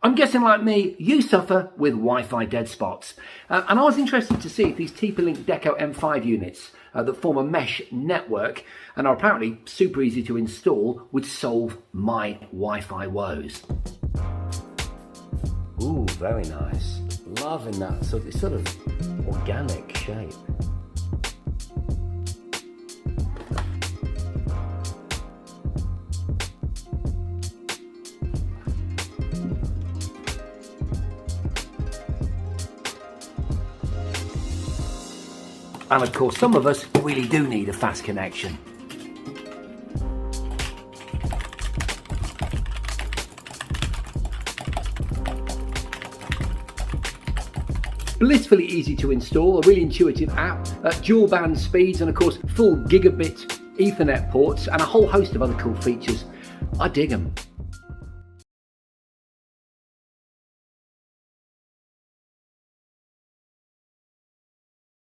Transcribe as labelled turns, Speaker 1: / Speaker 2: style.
Speaker 1: I'm guessing like me, you suffer with Wi-Fi dead spots. And I was interested to see if these TP-Link Deco M5 units that form a mesh network and are apparently super easy to install would solve my Wi-Fi woes. Ooh, very nice. Loving that sort of organic shape. And of course, some of us really do need a fast connection. Blissfully easy to install, a really intuitive app, dual band speeds, and of course full gigabit Ethernet ports, and a whole host of other cool features. I dig them.